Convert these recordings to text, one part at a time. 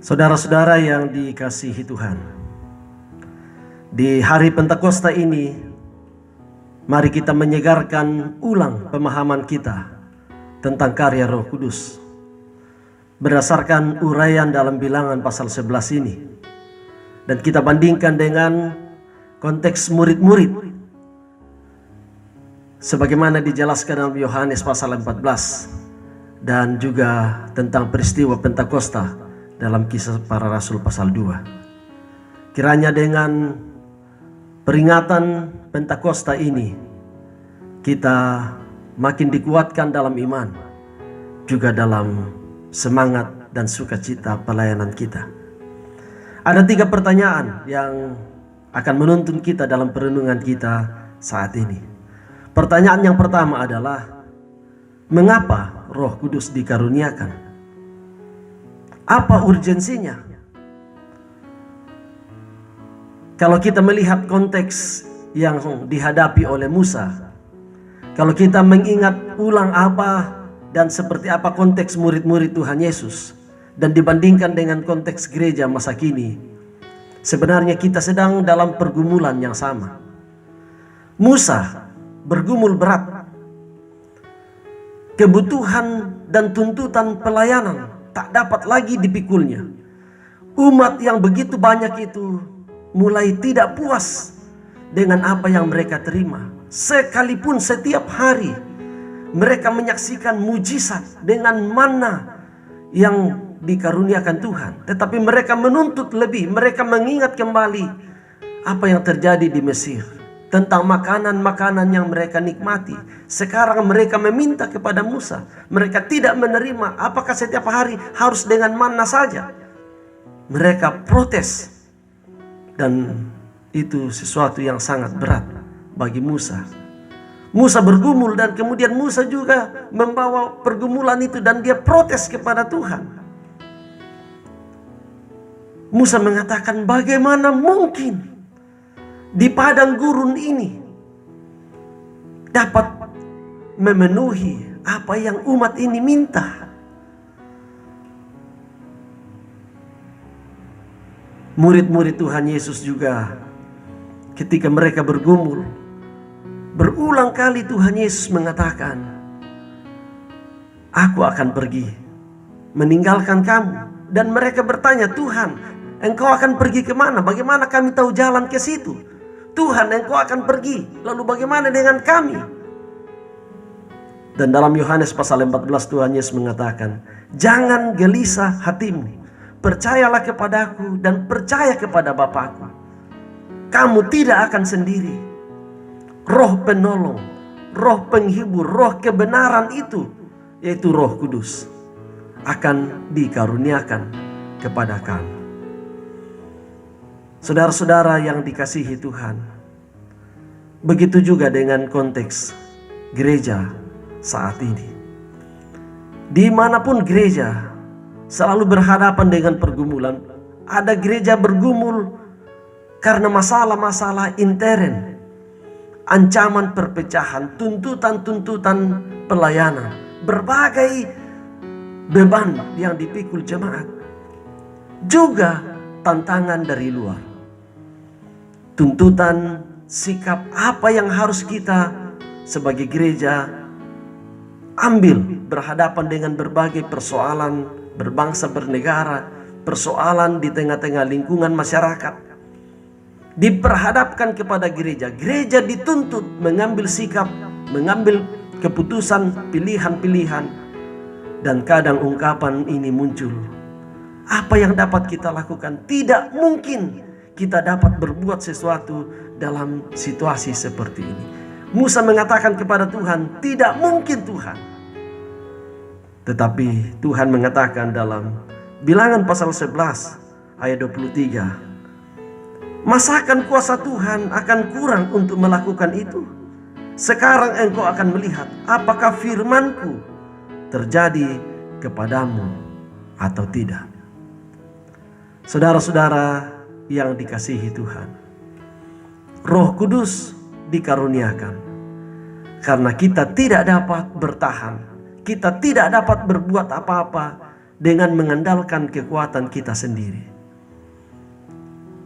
Saudara-saudara yang dikasihi Tuhan, di hari Pentakosta ini, mari kita menyegarkan ulang pemahaman kita tentang karya Roh Kudus berdasarkan uraian dalam Bilangan pasal 11 ini, dan kita bandingkan dengan konteks murid-murid sebagaimana dijelaskan dalam Yohanes pasal 14 dan juga tentang peristiwa Pentakosta dalam Kisah Para Rasul pasal 2. Kiranya dengan peringatan Pentakosta ini kita makin dikuatkan dalam iman, juga dalam semangat dan sukacita pelayanan kita. Ada 3 pertanyaan yang akan menuntun kita dalam perenungan kita saat ini. Pertanyaan yang pertama adalah, mengapa Roh Kudus dikaruniakan? Apa urgensinya? Kalau kita melihat konteks yang dihadapi oleh Musa, kalau kita mengingat ulang apa dan seperti apa konteks murid-murid Tuhan Yesus, dan dibandingkan dengan konteks gereja masa kini, sebenarnya kita sedang dalam pergumulan yang sama. Musa bergumul berat. Kebutuhan dan tuntutan pelayanan tak dapat lagi dipikulnya. Umat yang begitu banyak itu mulai tidak puas dengan apa yang mereka terima. Sekalipun setiap hari mereka menyaksikan mujizat dengan manna yang dikaruniakan Tuhan, tetapi mereka menuntut lebih. Mereka mengingat kembali apa yang terjadi di Mesir, tentang makanan-makanan yang mereka nikmati. Sekarang mereka meminta kepada Musa. Mereka tidak menerima. Apakah setiap hari harus dengan manna saja? Mereka protes. Dan itu sesuatu yang sangat berat bagi Musa. Musa bergumul, dan kemudian Musa juga membawa pergumulan itu dan dia protes kepada Tuhan. Musa mengatakan, bagaimana mungkin di padang gurun ini dapat memenuhi apa yang umat ini minta. Murid-murid Tuhan Yesus juga ketika mereka bergumul, berulang kali Tuhan Yesus mengatakan, aku akan pergi meninggalkan kamu. Dan mereka bertanya, Tuhan, Engkau akan pergi kemana? Bagaimana kami tahu jalan ke situ? Tuhan, Engkau akan pergi, lalu bagaimana dengan kami? Dan dalam Yohanes pasal 14 Tuhan Yesus mengatakan, jangan gelisah hatimu, percayalah kepadaku dan percaya kepada Bapakku. Kamu tidak akan sendiri. Roh penolong, roh penghibur, roh kebenaran itu, yaitu Roh Kudus, akan dikaruniakan kepada kamu. Saudara-saudara yang dikasihi Tuhan, begitu juga dengan konteks gereja saat ini. Dimanapun gereja selalu berhadapan dengan pergumulan. Ada gereja bergumul karena masalah-masalah intern, ancaman perpecahan, tuntutan-tuntutan pelayanan, berbagai beban yang dipikul jemaat, juga tantangan dari luar. Tuntutan sikap apa yang harus kita sebagai gereja ambil berhadapan dengan berbagai persoalan berbangsa bernegara, persoalan di tengah-tengah lingkungan masyarakat. Diperhadapkan kepada gereja. Gereja dituntut mengambil sikap, mengambil keputusan, pilihan-pilihan. Dan kadang ungkapan ini muncul, apa yang dapat kita lakukan? Tidak mungkin kita dapat berbuat sesuatu dalam situasi seperti ini. Musa mengatakan kepada Tuhan, tidak mungkin Tuhan. Tetapi Tuhan mengatakan dalam Bilangan pasal 11 ayat 23, masakan kuasa Tuhan akan kurang untuk melakukan itu? Sekarang engkau akan melihat apakah firmanku terjadi kepadamu atau tidak. Saudara-saudara yang dikasihi Tuhan, Roh Kudus dikaruniakan karena kita tidak dapat bertahan, kita tidak dapat berbuat apa-apa dengan mengandalkan kekuatan kita sendiri.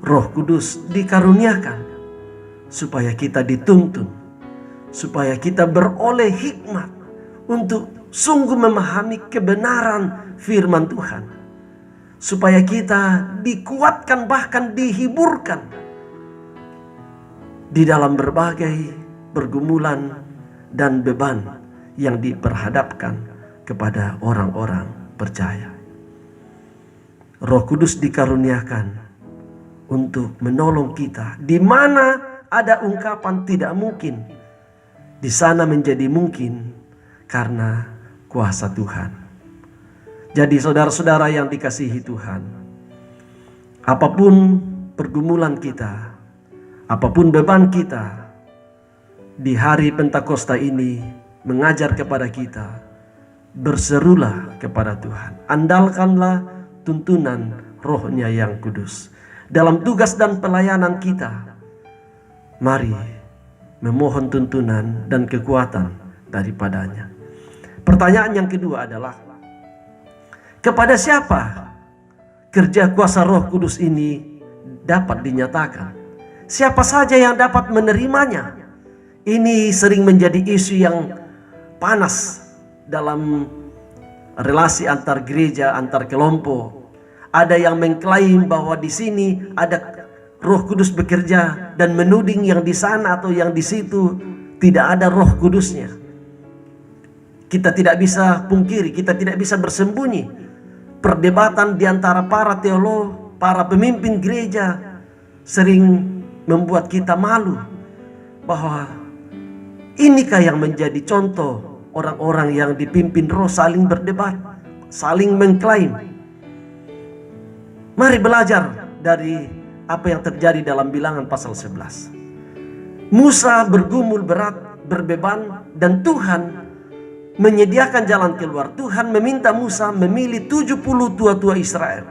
Roh Kudus dikaruniakan supaya kita dituntun, supaya kita beroleh hikmat untuk sungguh memahami kebenaran firman Tuhan, supaya kita dikuatkan, bahkan dihiburkan di dalam berbagai pergumulan dan beban yang diperhadapkan kepada orang-orang percaya. Roh Kudus dikaruniakan untuk menolong kita. Di mana ada ungkapan tidak mungkin, di sana menjadi mungkin karena kuasa Tuhan. Jadi saudara-saudara yang dikasihi Tuhan, apapun pergumulan kita, apapun beban kita, di hari Pentakosta ini mengajar kepada kita, berserulah kepada Tuhan. Andalkanlah tuntunan Roh-Nya yang kudus. Dalam tugas dan pelayanan kita, mari memohon tuntunan dan kekuatan daripadanya. Pertanyaan yang kedua adalah, kepada siapa kerja kuasa Roh Kudus ini dapat dinyatakan? Siapa saja yang dapat menerimanya? Ini sering menjadi isu yang panas dalam relasi antar gereja, antar kelompok. Ada yang mengklaim bahwa di sini ada Roh Kudus bekerja dan menuding yang di sana atau yang di situ tidak ada Roh Kudusnya. Kita tidak bisa pungkiri, kita tidak bisa bersembunyi. Perdebatan di antara para teolog, para pemimpin gereja sering membuat kita malu bahwa inikah yang menjadi contoh orang-orang yang dipimpin Roh saling berdebat, saling mengklaim. Mari belajar dari apa yang terjadi dalam Bilangan pasal 11. Musa bergumul berat, berbeban, dan Tuhan menyediakan jalan keluar. Tuhan meminta Musa memilih 70 tua-tua Israel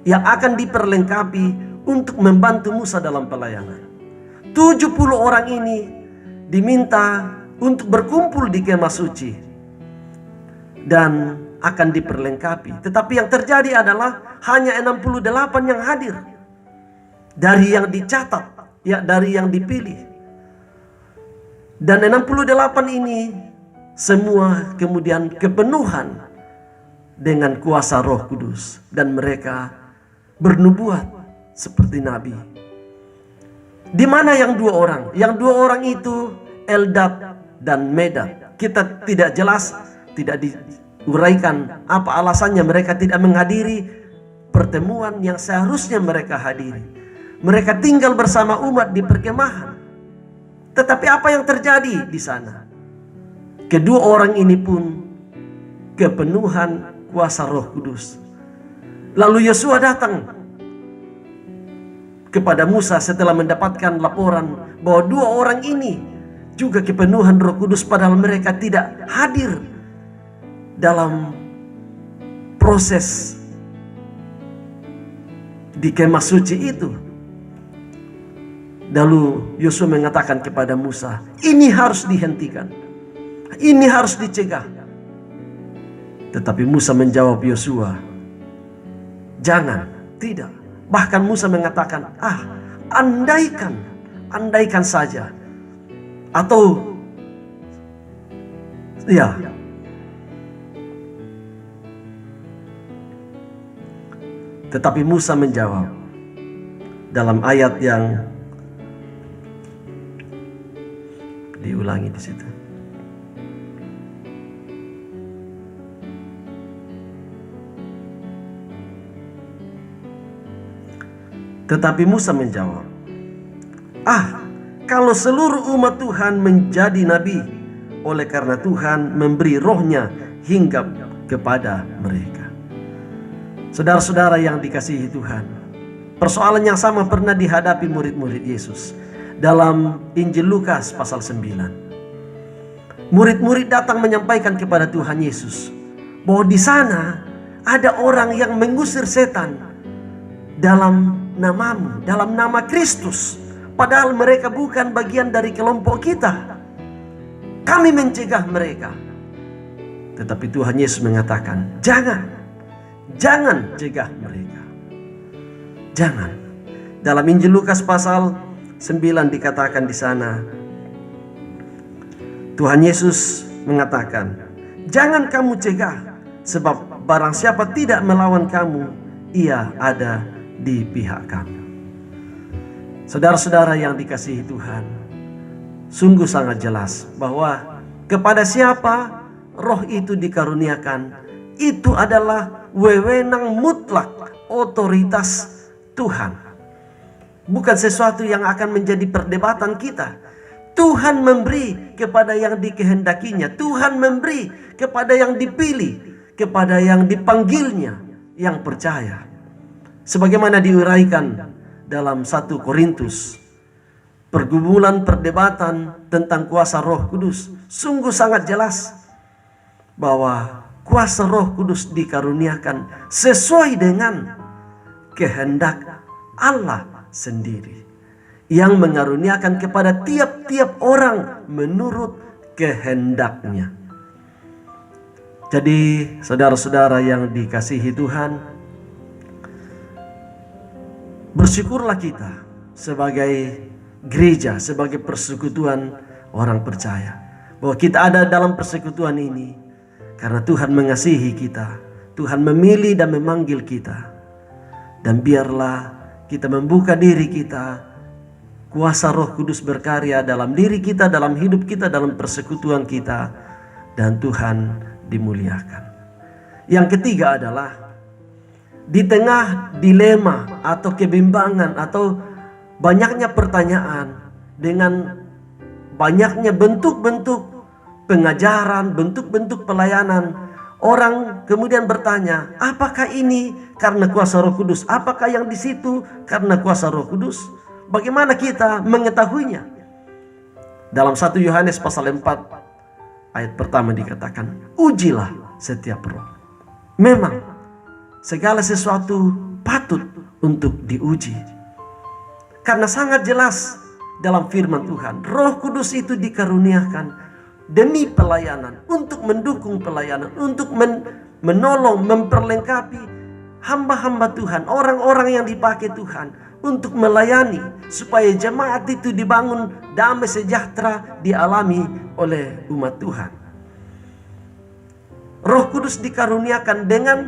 yang akan diperlengkapi untuk membantu Musa dalam pelayanan. 70 orang ini diminta untuk berkumpul di kemah suci dan akan diperlengkapi. Tetapi yang terjadi adalah hanya 68 yang hadir dari yang dicatat, ya, dari yang dipilih. Dan 68 ini semua kemudian kepenuhan dengan kuasa Roh Kudus dan mereka bernubuat seperti nabi. Di mana yang 2 orang? Yang 2 orang itu Eldad dan Medad. Kita tidak jelas, tidak diuraikan apa alasannya mereka tidak menghadiri pertemuan yang seharusnya mereka hadiri. Mereka tinggal bersama umat di perkemahan. Tetapi apa yang terjadi di sana? Kedua orang ini pun kepenuhan kuasa Roh Kudus. Lalu Yosua datang kepada Musa setelah mendapatkan laporan bahwa 2 orang ini juga kepenuhan Roh Kudus, padahal mereka tidak hadir dalam proses di kemah suci itu. Lalu Yosua mengatakan kepada Musa, ini harus dihentikan, ini harus dicegah. Tetapi Musa menjawab Yosua, jangan, tidak. Bahkan Musa mengatakan, andaikan saja. Atau ya, tetapi Musa menjawab dalam ayat yang diulangi di situ. Tetapi Musa menjawab, kalau seluruh umat Tuhan menjadi nabi, oleh karena Tuhan memberi Roh-Nya hingga kepada mereka. Saudara-saudara yang dikasihi Tuhan, persoalan yang sama pernah dihadapi murid-murid Yesus dalam Injil Lukas pasal 9. Murid-murid datang menyampaikan kepada Tuhan Yesus bahwa di sana ada orang yang mengusir setan dalam namamu, dalam nama Kristus. Padahal mereka bukan bagian dari kelompok kita. Kami mencegah mereka. Tetapi Tuhan Yesus mengatakan, jangan. Jangan cegah mereka. Jangan. Dalam Injil Lukas pasal 9 dikatakan di sana, Tuhan Yesus mengatakan, jangan kamu cegah, sebab barang siapa tidak melawan kamu, ia ada di pihak kamu. Saudara-saudara yang dikasihi Tuhan, sungguh sangat jelas bahwa kepada siapa roh itu dikaruniakan, itu adalah wewenang mutlak otoritas Tuhan. Bukan sesuatu yang akan menjadi perdebatan kita. Tuhan memberi kepada yang dikehendakinya. Tuhan memberi kepada yang dipilih, kepada yang dipanggilnya, yang percaya. Sebagaimana diuraikan dalam 1 Korintus, pergumulan perdebatan tentang kuasa Roh Kudus sungguh sangat jelas bahwa kuasa Roh Kudus dikaruniakan sesuai dengan kehendak Allah sendiri, yang mengaruniakan kepada tiap-tiap orang menurut kehendaknya. Jadi saudara-saudara yang dikasihi Tuhan, bersyukurlah kita sebagai gereja, sebagai persekutuan orang percaya, bahwa kita ada dalam persekutuan ini karena Tuhan mengasihi kita. Tuhan memilih dan memanggil kita. Dan biarlah kita membuka diri kita, kuasa Roh Kudus berkarya dalam diri kita, dalam hidup kita, dalam persekutuan kita, dan Tuhan dimuliakan. Yang ketiga adalah di tengah dilema atau kebimbangan atau banyaknya pertanyaan, dengan banyaknya bentuk-bentuk pengajaran, bentuk-bentuk pelayanan, orang kemudian bertanya, apakah ini karena kuasa Roh Kudus? Apakah yang di situ karena kuasa Roh Kudus? Bagaimana kita mengetahuinya? Dalam 1 Yohanes pasal 4 ayat pertama dikatakan, ujilah setiap roh. Memang segala sesuatu patut untuk diuji. Karena sangat jelas dalam firman Tuhan, Roh Kudus itu dikaruniakan demi pelayanan, untuk mendukung pelayanan, untuk menolong, memperlengkapi hamba-hamba Tuhan, orang-orang yang dipakai Tuhan untuk melayani, supaya jemaat itu dibangun, damai sejahtera dialami oleh umat Tuhan. Roh Kudus dikaruniakan dengan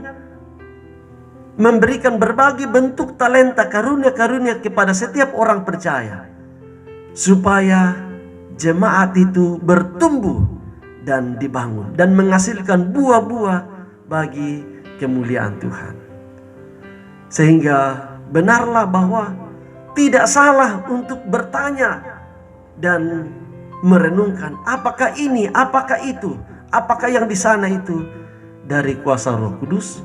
memberikan berbagai bentuk talenta, karunia-karunia kepada setiap orang percaya, supaya jemaat itu bertumbuh dan dibangun dan menghasilkan buah-buah bagi kemuliaan Tuhan. Sehingga benarlah bahwa tidak salah untuk bertanya dan merenungkan, apakah ini, apakah itu, apakah yang di sana itu dari kuasa Roh Kudus?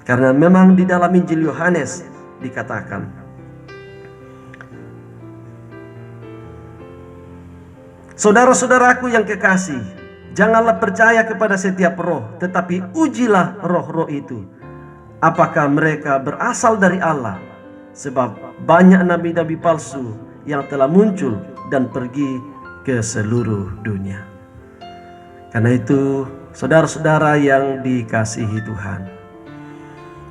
Karena memang di dalam Injil Yohanes dikatakan, saudara-saudaraku yang kekasih, janganlah percaya kepada setiap roh, tetapi ujilah roh-roh itu, apakah mereka berasal dari Allah. Sebab banyak nabi-nabi palsu yang telah muncul dan pergi ke seluruh dunia. Karena itu, saudara-saudara yang dikasihi Tuhan,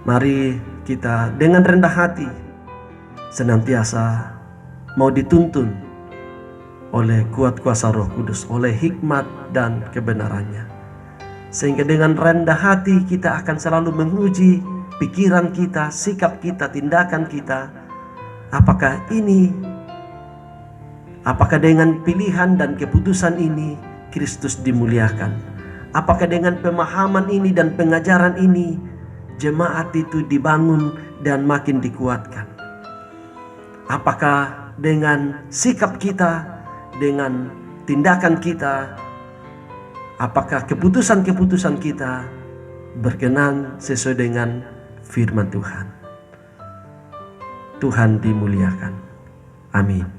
mari kita dengan rendah hati senantiasa mau dituntun oleh kuat kuasa Roh Kudus, oleh hikmat dan kebenarannya. Sehingga dengan rendah hati kita akan selalu menguji pikiran kita, sikap kita, tindakan kita. Apakah dengan pilihan dan keputusan ini Kristus dimuliakan? Apakah dengan pemahaman ini dan pengajaran ini jemaat itu dibangun dan makin dikuatkan? Apakah dengan sikap kita, dengan tindakan kita, apakah keputusan-keputusan kita berkenan sesuai dengan firman Tuhan? Tuhan dimuliakan. Amin.